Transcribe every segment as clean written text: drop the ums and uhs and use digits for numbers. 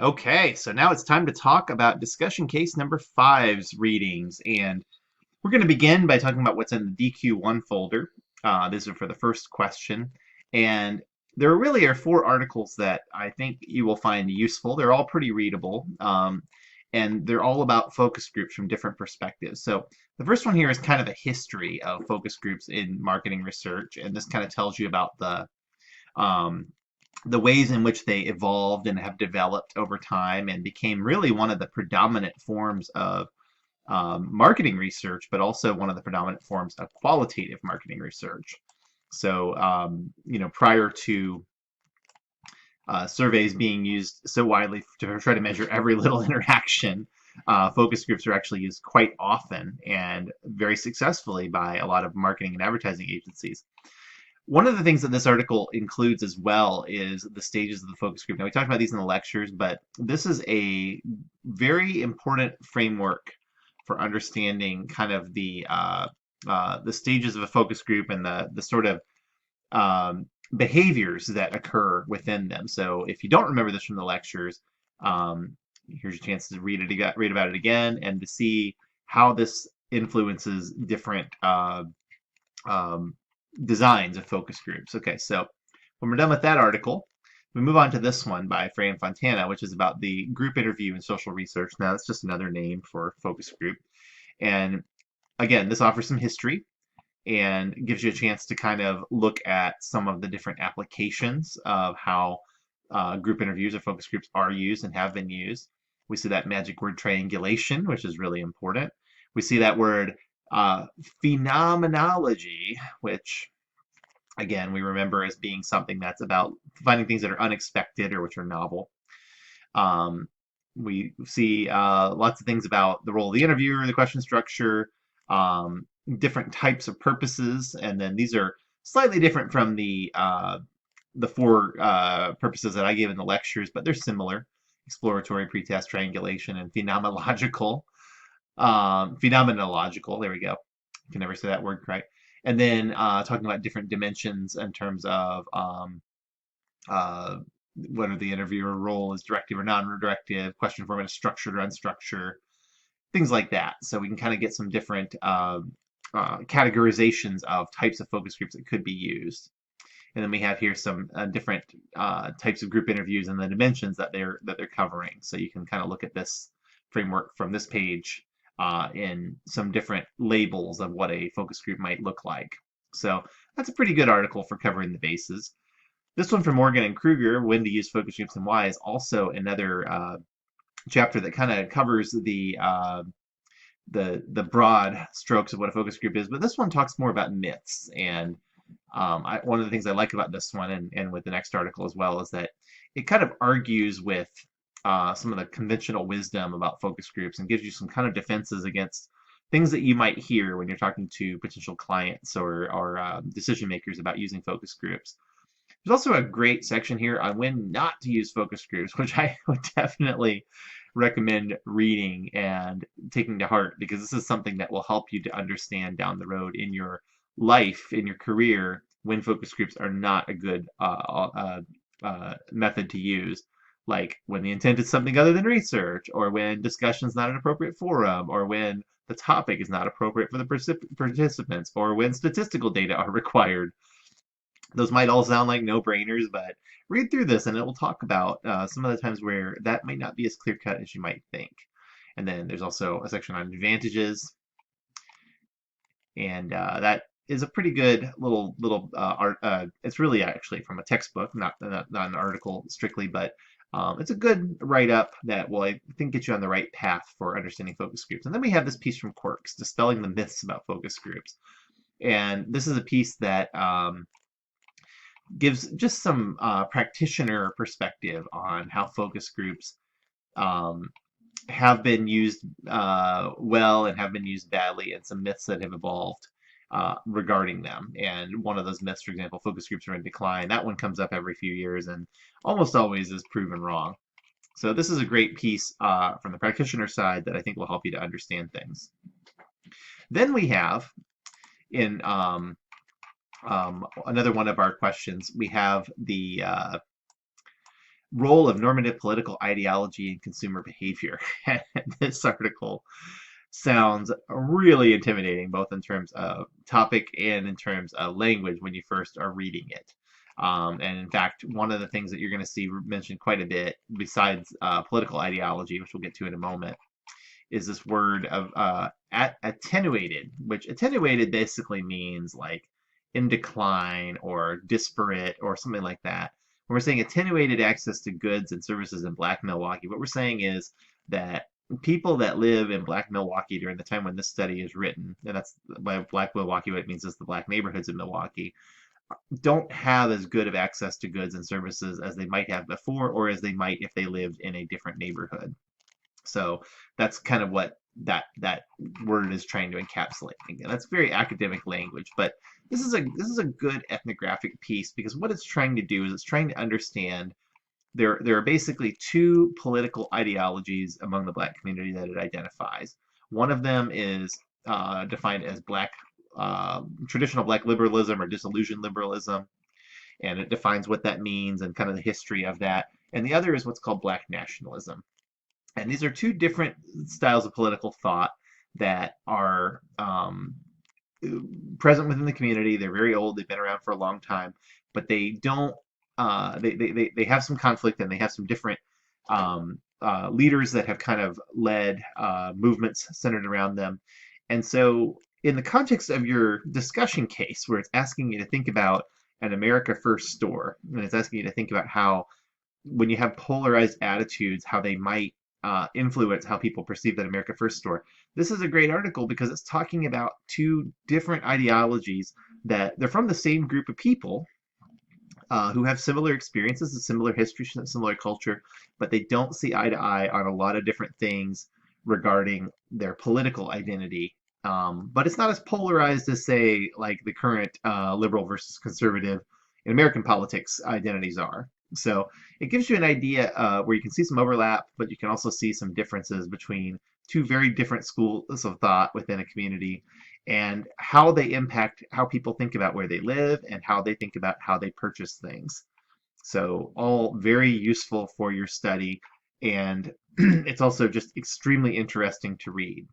Okay, so now it's time to talk about discussion case number five's readings. And we're going to begin by talking about what's in the DQ1 folder. These are for the first question. And there really are four articles that I think you will find useful. They're all pretty readable. And they're all about focus groups from different perspectives. So the first one here is kind of a history of focus groups in marketing research. And this kind of tells you about um, the ways in which they evolved and have developed over time and became really one of the predominant forms of marketing research, but also one of the predominant forms of qualitative marketing research. So, prior to surveys being used so widely to try to measure every little interaction, focus groups are actually used quite often and very successfully by a lot of marketing and advertising agencies. One of the things that this article includes as well is the stages of the focus group. Now, we talked about these in the lectures, but this is a very important framework for understanding kind of the stages of a focus group and the sort of behaviors that occur within them. So, if you don't remember this from the lectures, here's your chance to read about it again, and to see how this influences different um, designs of focus groups. Okay, so when we're done with that article, we move on to this one by Frey and Fontana, which is about the group interview in social research. Now, that's just another name for focus group. And again, this offers some history and gives you a chance to kind of look at some of the different applications of how group interviews or focus groups are used and have been used. We see that magic word triangulation, which is really important. We see that word uh, phenomenology, which again we remember as being something that's about finding things that are unexpected or which are novel. Um, we see lots of things about the role of the interviewer, the question structure, um, different types of purposes, and then these are slightly different from the four purposes that I gave in the lectures, but they're similar: exploratory, pretest, triangulation, and phenomenological. Phenomenological. There we go. I can never say that word right. And then talking about different dimensions in terms of uh, whether the interviewer role is directive or non-directive, question format is structured or unstructured, things like that. So we can kind of get some different categorizations of types of focus groups that could be used. And then we have here some different types of group interviews and the dimensions that they're covering. So you can kind of look at this framework from this page in some different labels of what a focus group might look like. So that's a pretty good article for covering the bases. This one from Morgan and Kruger, When to Use Focus Groups and Why, is also another chapter that kind of covers the broad strokes of what a focus group is. But this one talks more about myths. And one of the things I like about this one and with the next article as well is that it kind of argues with some of the conventional wisdom about focus groups and gives you some kind of defenses against things that you might hear when you're talking to potential clients or decision makers about using focus groups. There's also a great section here on when not to use focus groups, which I would definitely recommend reading and taking to heart because this is something that will help you to understand down the road in your life, in your career, when focus groups are not a good method to use. Like when the intent is something other than research, or when discussion is not an appropriate forum, or when the topic is not appropriate for the participants, or when statistical data are required. Those might all sound like no-brainers, but read through this and it will talk about some of the times where that might not be as clear-cut as you might think. And then there's also a section on advantages, and that is a pretty good little art. It's really actually from a textbook, not an article strictly, but it's a good write-up that will, I think, get you on the right path for understanding focus groups. And then we have this piece from Quirks, Dispelling the Myths About Focus Groups. And this is a piece that gives just some practitioner perspective on how focus groups um, have been used well and have been used badly, and some myths that have evolved regarding them. And one of those myths, for example, focus groups are in decline. That one comes up every few years and almost always is proven wrong. So this is a great piece from the practitioner side that I think will help you to understand things. Then we have in another one of our questions, we have role of normative political ideology in consumer behavior. And this article sounds really intimidating, both in terms of topic and in terms of language when you first are reading it. And in fact, one of the things that you're going to see mentioned quite a bit, besides political ideology, which we'll get to in a moment, is this word of attenuated, which attenuated basically means like in decline or disparate or something like that. When we're saying attenuated access to goods and services in Black Milwaukee, what we're saying is that people that live in Black Milwaukee during the time when this study is written, and that's by Black Milwaukee, what it means is the Black neighborhoods in Milwaukee, don't have as good of access to goods and services as they might have before, or as they might if they lived in a different neighborhood. So that's kind of what that word is trying to encapsulate. Again, that's very academic language, but this is a good ethnographic piece because what it's trying to do is it's trying to understand there are basically two political ideologies among the Black community that it identifies. One of them is defined as Black traditional Black liberalism or disillusioned liberalism, and it defines what that means and kind of the history of that. And the other is what's called Black nationalism. And these are two different styles of political thought that are present within the community. They're very old. They've been around for a long time, but they don't. They have some conflict and they have some different leaders that have kind of led movements centered around them. And so, in the context of your discussion case, where it's asking you to think about an America First store, and it's asking you to think about how, when you have polarized attitudes, how they might influence how people perceive that America First store. This is a great article because it's talking about two different ideologies that they're from the same group of people who have similar experiences, a similar history, similar culture, but they don't see eye to eye on a lot of different things regarding their political identity. But it's not as polarized as, say, like the current liberal versus conservative in American politics identities are. So it gives you an idea where you can see some overlap, but you can also see some differences between two very different schools of thought within a community and how they impact how people think about where they live and how they think about how they purchase things. So all very useful for your study, and it's also just extremely interesting to read.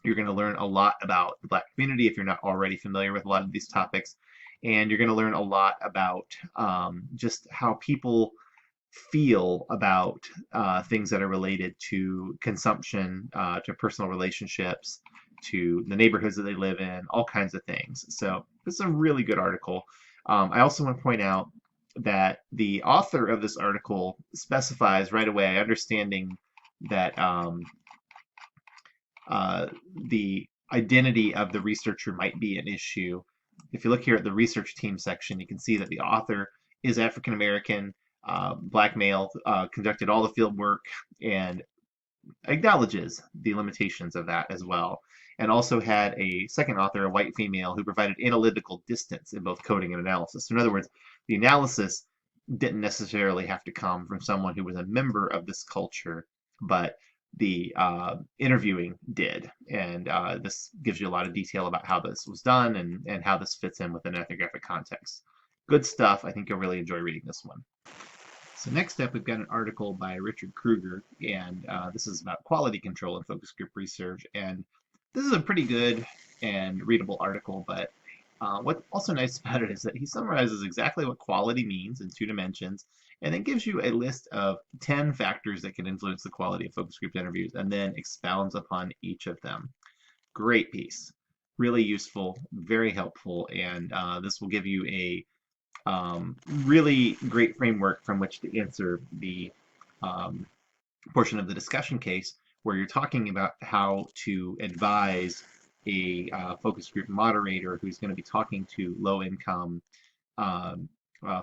You're going to learn a lot about the Black community if you're not already familiar with a lot of these topics, and you're going to learn a lot about just how people feel about things that are related to consumption, to personal relationships, to the neighborhoods that they live in, all kinds of things. So this is a really good article. I also want to point out that the author of this article specifies right away, understanding that the identity of the researcher might be an issue. If you look here at the research team section, you can see that the author is African American, Black male, conducted all the field work, and acknowledges the limitations of that as well. And also had a second author, a white female, who provided analytical distance in both coding and analysis. So in other words, the analysis didn't necessarily have to come from someone who was a member of this culture, but the interviewing did. And this gives you a lot of detail about how this was done and how this fits in with an ethnographic context. Good stuff. I think you'll really enjoy reading this one. So next up, we've got an article by Richard Kruger, and this is about quality control and focus group research. And this is a pretty good and readable article, but what's also nice about it is that he summarizes exactly what quality means in 2 dimensions, and then gives you a list of 10 factors that can influence the quality of focus group interviews, and then expounds upon each of them. Great piece. Really useful, very helpful, and this will give you a really great framework from which to answer the portion of the discussion case where you're talking about how to advise a focus group moderator who's going to be talking to low-income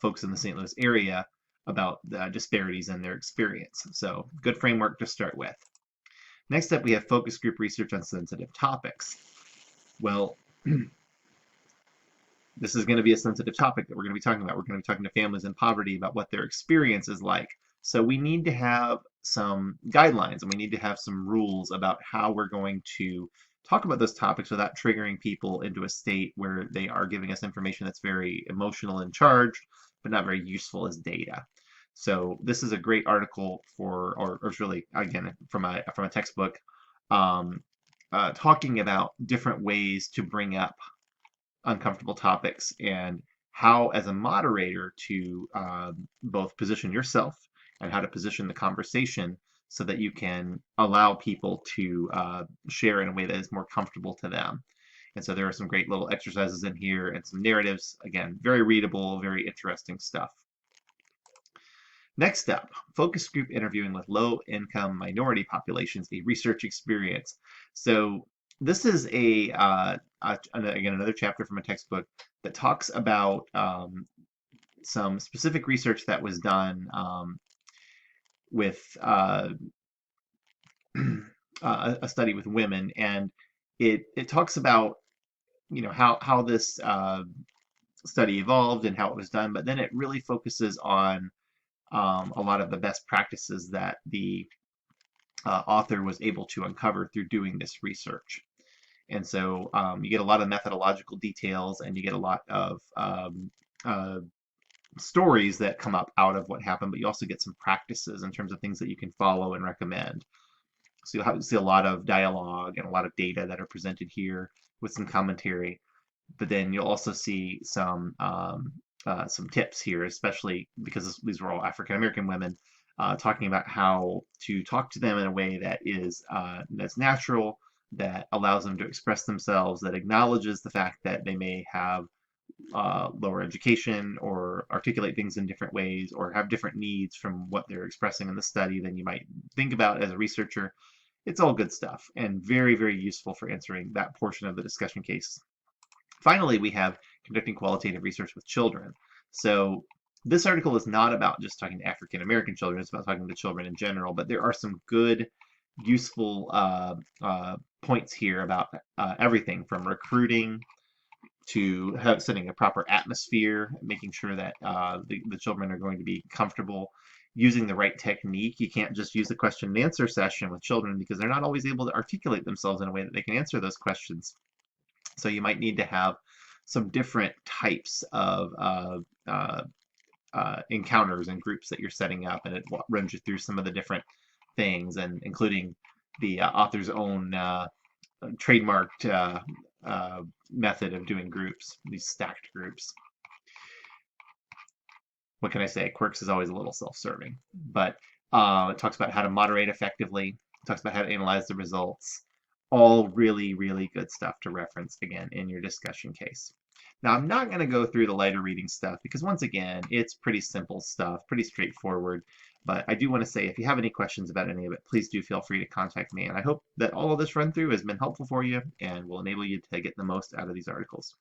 folks in the St. Louis area about the disparities in their experience. So good framework to start with. Next up, we have focus group research on sensitive topics. Well, this is going to be a sensitive topic that we're going to be talking about. We're going to be talking to families in poverty about what their experience is like. So we need to have some guidelines and we need to have some rules about how we're going to talk about those topics without triggering people into a state where they are giving us information that's very emotional and charged, but not very useful as data. So this is a great article or it's really, again, from a textbook, um, talking about different ways to bring up uncomfortable topics and how, as a moderator, to both position yourself and how to position the conversation so that you can allow people to share in a way that is more comfortable to them. And so there are some great little exercises in here and some narratives. Again, very readable, very interesting stuff. Next up, focus group interviewing with low-income minority populations, a research experience. So this is again, another chapter from a textbook that talks about some specific research that was done with a study with women, and it talks about how this study evolved and how it was done, but then it really focuses on a lot of the best practices that the author was able to uncover through doing this research. And so you get a lot of methodological details and you get a lot of uh, stories that come up out of what happened, but you also get some practices in terms of things that you can follow and recommend. So you'll see a lot of dialogue and a lot of data that are presented here with some commentary, but then you'll also see some tips here, especially because these were all African American women, talking about how to talk to them in a way that is that's natural, that allows them to express themselves, that acknowledges the fact that they may have lower education or articulate things in different ways or have different needs from what they're expressing in the study than you might think about as a researcher. It's all good stuff and very, very useful for answering that portion of the discussion case. Finally, we have conducting qualitative research with children. So this article is not about just talking to African American children, it's about talking to children in general, but there are some good, useful points here about everything from recruiting to setting a proper atmosphere, making sure that the children are going to be comfortable using the right technique. You can't just use a question and answer session with children because they're not always able to articulate themselves in a way that they can answer those questions. So you might need to have some different types of encounters and groups that you're setting up, and it runs you through some of the different things, and including the author's own trademarked method of doing groups, these stacked groups. What can I say? Quirks is always a little self-serving, but it talks about how to moderate effectively. It talks about how to analyze the results. All really, really good stuff to reference again in your discussion case. Now, I'm not going to go through the lighter reading stuff because, once again, it's pretty simple stuff, pretty straightforward. But I do want to say, if you have any questions about any of it, please do feel free to contact me. And I hope that all of this run through has been helpful for you and will enable you to get the most out of these articles.